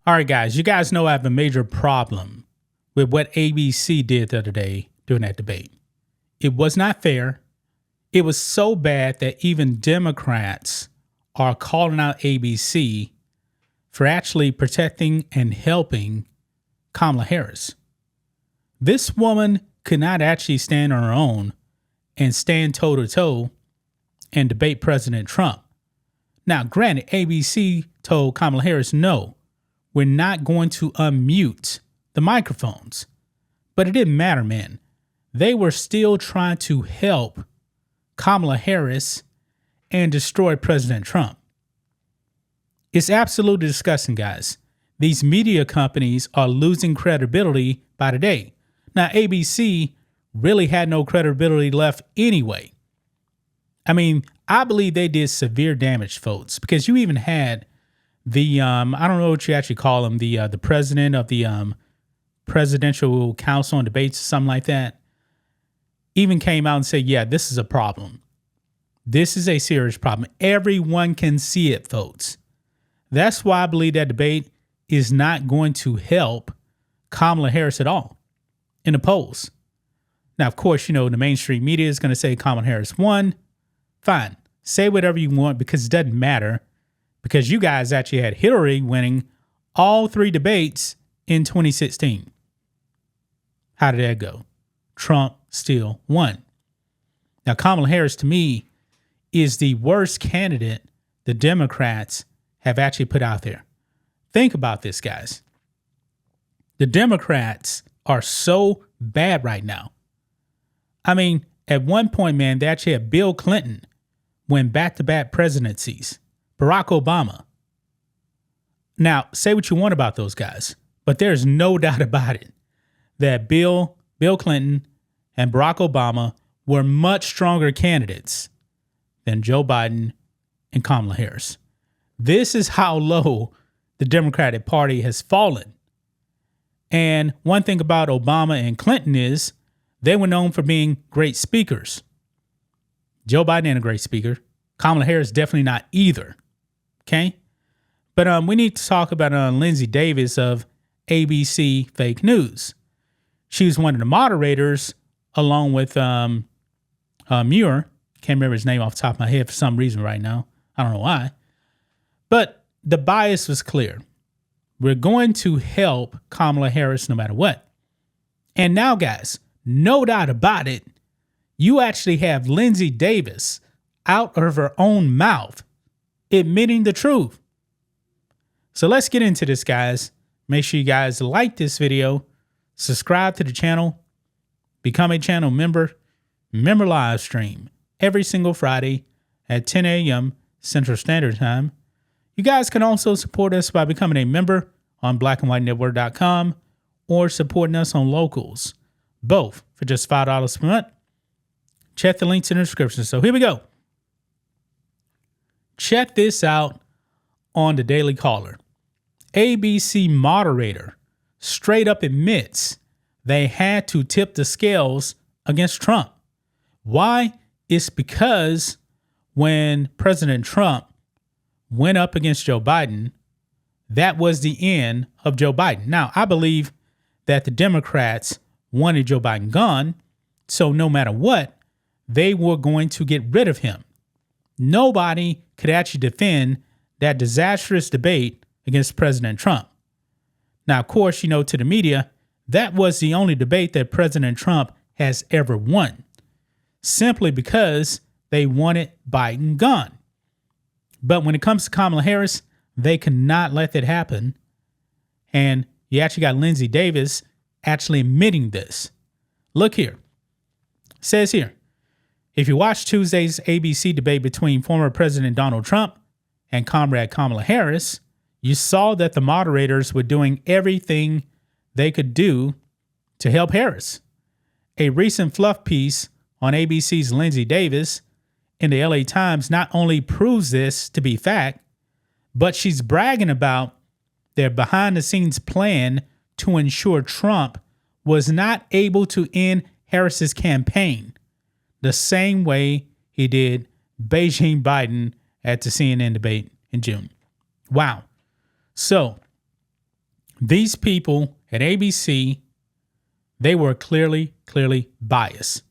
All right, guys, you guys know I have a major problem with what ABC did the other day during that debate. It was not fair. It was so bad that even Democrats are calling out ABC for actually protecting and helping Kamala Harris. This woman could not actually stand on her own and stand toe to toe and debate President Trump. Now, granted, ABC told Kamala Harris, no, we're not going to unmute the microphones. But it didn't matter, man. They were still trying to help Kamala Harris and destroy President Trump. It's absolutely disgusting, guys. These media companies are losing credibility by the day. Now, ABC really had no credibility left anyway. I mean, I believe they did severe damage, folks, because you even had the, I don't know what you actually call him, the president of the Presidential Council on Debates, something like that, even came out and said, yeah, this is a problem. This is a serious problem. Everyone can see it, folks. That's why I believe that debate is not going to help Kamala Harris at all in the polls. Now, of course, you know, the mainstream media is going to say Kamala Harris won. Fine. Say whatever you want because it doesn't matter. Because you guys actually had Hillary winning all three debates in 2016. How did that go? Trump still won. Now, Kamala Harris, to me, is the worst candidate the Democrats have actually put out there. Think about this, guys. The Democrats are so bad right now. I mean, at one point, man, they actually had Bill Clinton win back-to-back presidencies. Barack Obama. Now, say what you want about those guys, but there's no doubt about it that Bill Clinton and Barack Obama were much stronger candidates than Joe Biden and Kamala Harris. This is how low the Democratic Party has fallen. And one thing about Obama and Clinton is they were known for being great speakers. Joe Biden ain't a great speaker. Kamala Harris definitely not either. Okay? But we need to talk about Lindsey Davis of ABC Fake News. She was one of the moderators along with Muir. Can't remember his name off the top of my head for some reason right now. I don't know why. But the bias was clear. We're going to help Kamala Harris no matter what. And now, guys, no doubt about it, you actually have Lindsey Davis out of her own mouth admitting the truth. So let's get into this, guys. Make sure you guys like this video, subscribe to the channel, become a channel member, live stream every single Friday at 10 a.m. Central Standard Time. You guys can also support us by becoming a member on blackandwhitenetwork.com or supporting us on Locals, both for just $5 per month. Check the links in the description. So here we go. Check this out on the Daily Caller. ABC moderator straight up admits they had to tip the scales against Trump. Why? It's because when President Trump went up against Joe Biden, that was the end of Joe Biden. Now, I believe that the Democrats wanted Joe Biden gone, so no matter what, they were going to get rid of him. Nobody could actually defend that disastrous debate against President Trump. Now, of course, you know, to the media, that was the only debate that President Trump has ever won, simply because they wanted Biden gone. But when it comes to Kamala Harris, they cannot let that happen. And you actually got Lindsey Davis actually admitting this. Look here. It says here, if you watch Tuesday's ABC debate between former President Donald Trump and Comrade Kamala Harris, you saw that the moderators were doing everything they could do to help Harris. A recent fluff piece on ABC's Lindsey Davis in the LA Times not only proves this to be fact, but she's bragging about their behind-the-scenes plan to ensure Trump was not able to end Harris's campaign the same way he did Beijing Biden at the CNN debate in June. Wow. So These people at ABC, they were clearly biased.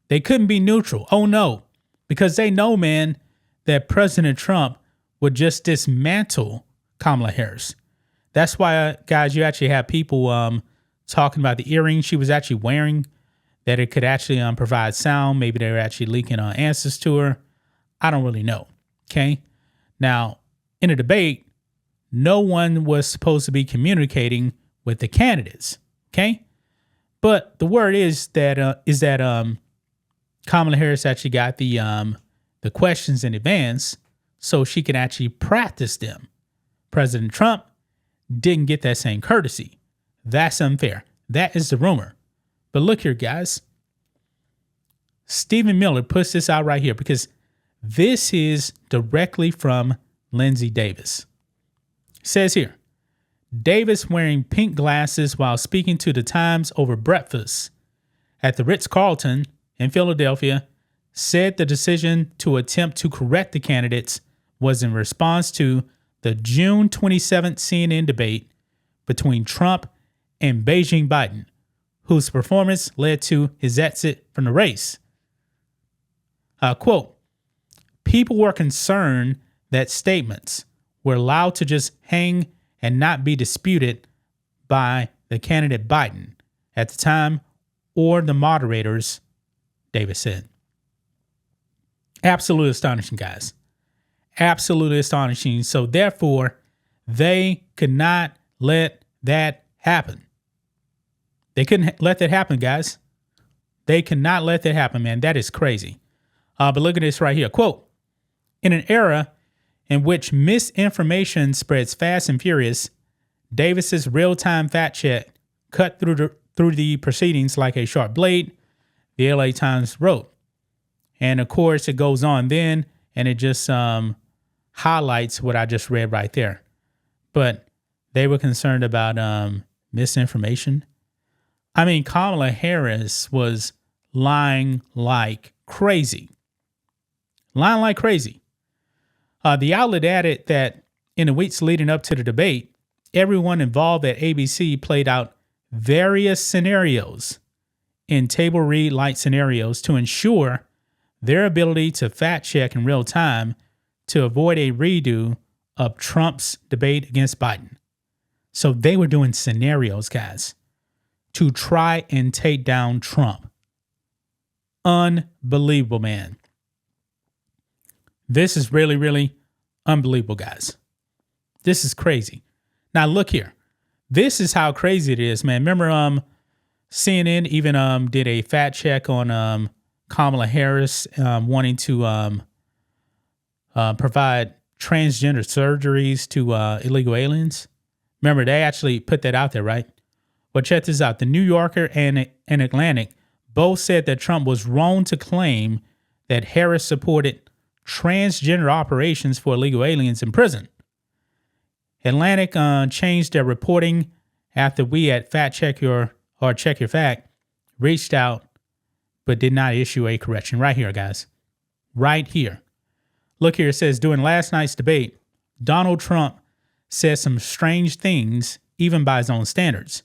They couldn't be neutral. Oh no, because they know, man, that President Trump would just dismantle Kamala Harris. That's why, guys, you actually have people talking about the earrings she was actually wearing, that it could actually provide sound. Maybe they were actually leaking answers to her. I don't really know. Okay. Now, in a debate, no one was supposed to be communicating with the candidates. Okay. But the word is that Kamala Harris actually got the questions in advance so she could actually practice them. President Trump didn't get that same courtesy. That's unfair. That is the rumor. But look here, guys. Stephen Miller puts this out right here because this is directly from Lindsey Davis. It says here, Davis wearing pink glasses while speaking to the Times over breakfast at the Ritz-Carlton in Philadelphia said the decision to attempt to correct the candidates was in response to the June 27th CNN debate between Trump and Beijing Biden, whose performance led to his exit from the race. Quote, people were concerned that statements were allowed to just hang and not be disputed by the candidate Biden at the time or the moderators, Davis said. Absolutely astonishing, guys. Absolutely astonishing. So therefore, they could not let that happen. They couldn't let that happen, guys. They cannot let that happen, man. That is crazy. But look at this right here. Quote, in an era in which misinformation spreads fast and furious, Davis's real-time fact check cut through the proceedings like a sharp blade, the LA Times wrote. And of course, it goes on then, and it just highlights what I just read right there. But they were concerned about misinformation. I mean, Kamala Harris was lying like crazy. Lying like crazy. The outlet added that in the weeks leading up to the debate, everyone involved at ABC played out various scenarios in table read light scenarios to ensure their ability to fact check in real time to avoid a redo of Trump's debate against Biden. So they were doing scenarios, guys, to try and take down Trump. Unbelievable, man. This is really, really unbelievable, guys. This is crazy. Now, look here. This is how crazy it is, man. Remember, CNN even did a fact check on Kamala Harris wanting to provide transgender surgeries to illegal aliens. Remember, they actually put that out there, right? Well, check this out. The New Yorker and Atlantic both said that Trump was wrong to claim that Harris supported transgender operations for illegal aliens in prison. Atlantic changed their reporting after we at Check Your Fact reached out, but did not issue a correction. Right here, guys. Right here. Look here, it says, during last night's debate, Donald Trump said some strange things, even by his own standards.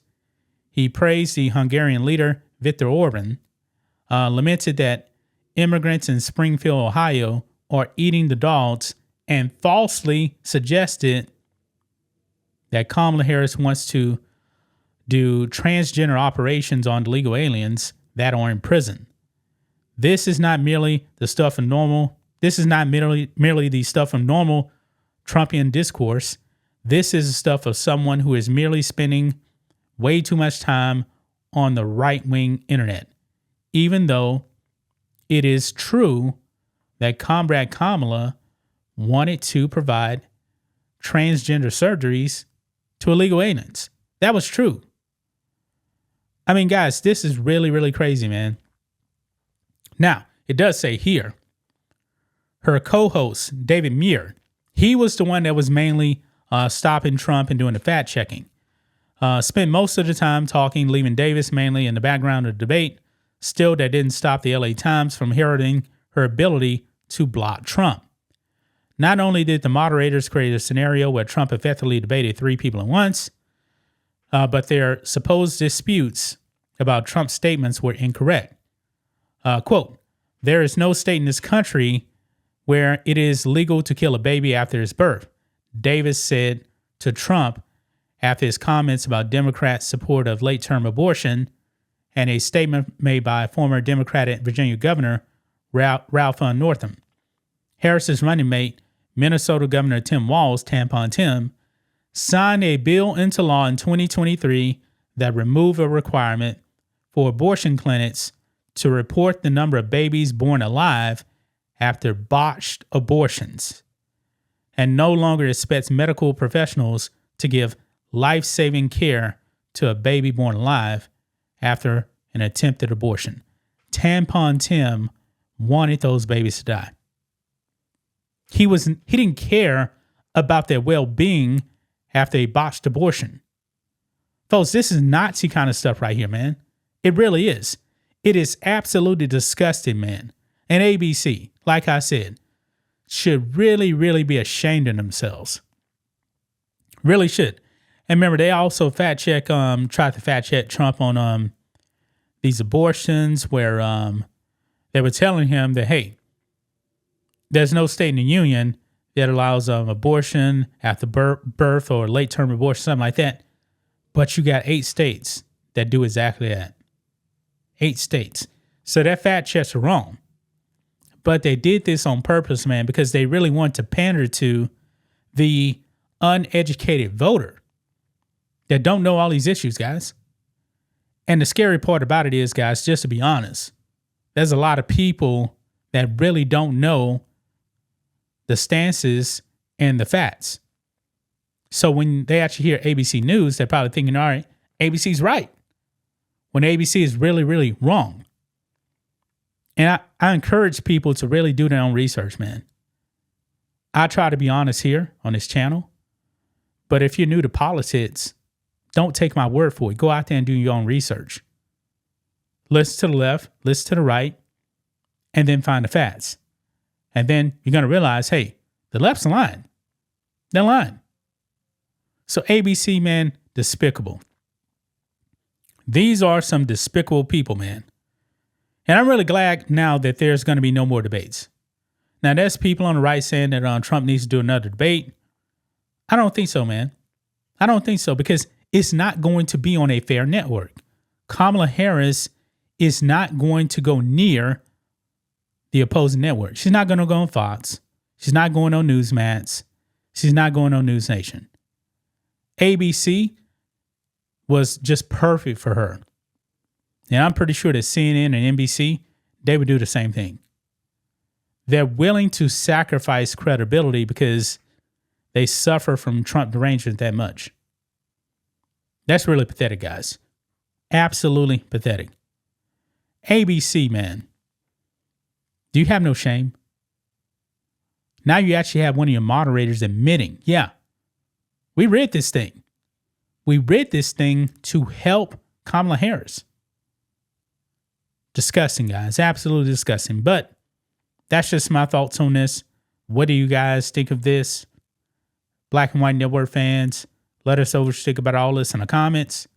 He praised the Hungarian leader, Viktor Orban, lamented that immigrants in Springfield, Ohio, are eating the dogs, and falsely suggested that Kamala Harris wants to do transgender operations on illegal aliens that are in prison. This is not merely the stuff of normal. This is not merely the stuff of normal Trumpian discourse. This is the stuff of someone who is merely spending way too much time on the right-wing internet, even though it is true that Comrade Kamala wanted to provide transgender surgeries to illegal aliens. That was true. I mean, guys, this is really, really crazy, man. Now, it does say here, her co-host, David Muir, he was the one that was mainly stopping Trump and doing the fact checking. Spent most of the time talking, leaving Davis mainly in the background of the debate. Still, that didn't stop the LA Times from heralding her ability to block Trump. Not only did the moderators create a scenario where Trump effectively debated three people at once, but their supposed disputes about Trump's statements were incorrect. Quote, there is no state in this country where it is legal to kill a baby after its birth, Davis said to Trump after his comments about Democrats' support of late-term abortion and a statement made by former Democratic Virginia Governor Ralph Northam. Harris's running mate, Minnesota Governor Tim Walz, Tampon Tim, signed a bill into law in 2023 that removed a requirement for abortion clinics to report the number of babies born alive after botched abortions, and no longer expects medical professionals to give life-saving care to a baby born alive after an attempted abortion. Tampon Tim wanted those babies to die. He didn't care about their well-being after a botched abortion. Folks, this is Nazi kind of stuff right here, man. It really is. It is absolutely disgusting, man. And ABC, like I said, should really, really be ashamed of themselves. Really should. And remember, they also tried to fact check Trump on these abortions where they were telling him that, hey, there's no state in the union that allows abortion after birth or late-term abortion, something like that. But you got 8 states that do exactly that. 8 states. So that fact checks are wrong. But they did this on purpose, man, because they really want to pander to the uneducated voter that don't know all these issues, guys. And the scary part about it is, guys, just to be honest, there's a lot of people that really don't know the stances and the facts. So when they actually hear ABC News, they're probably thinking, all right, ABC's right, when ABC is really, really wrong. And I encourage people to really do their own research, man. I try to be honest here on this channel. But if you're new to politics, don't take my word for it. Go out there and do your own research. Listen to the left, listen to the right, and then find the facts. And then you're going to realize, hey, the left's lying. They're lying. So ABC, man, despicable. These are some despicable people, man. And I'm really glad now that there's going to be no more debates. Now, there's people on the right saying that Trump needs to do another debate. I don't think so, man. I don't think so, because it's not going to be on a fair network. Kamala Harris is not going to go near the opposing network. She's not going to go on Fox. She's not going on Newsmax. She's not going on News Nation. ABC was just perfect for her. And I'm pretty sure that CNN and NBC, they would do the same thing. They're willing to sacrifice credibility because they suffer from Trump derangement that much. That's really pathetic, guys. Absolutely pathetic. ABC, man. Do you have no shame? Now you actually have one of your moderators admitting, yeah, we read this thing. We read this thing to help Kamala Harris. Disgusting, guys. Absolutely disgusting. But that's just my thoughts on this. What do you guys think of this? Black and White Network fans, let us know what you think about all this in the comments.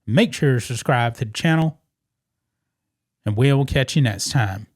Make sure to subscribe to the channel. And we'll catch you next time.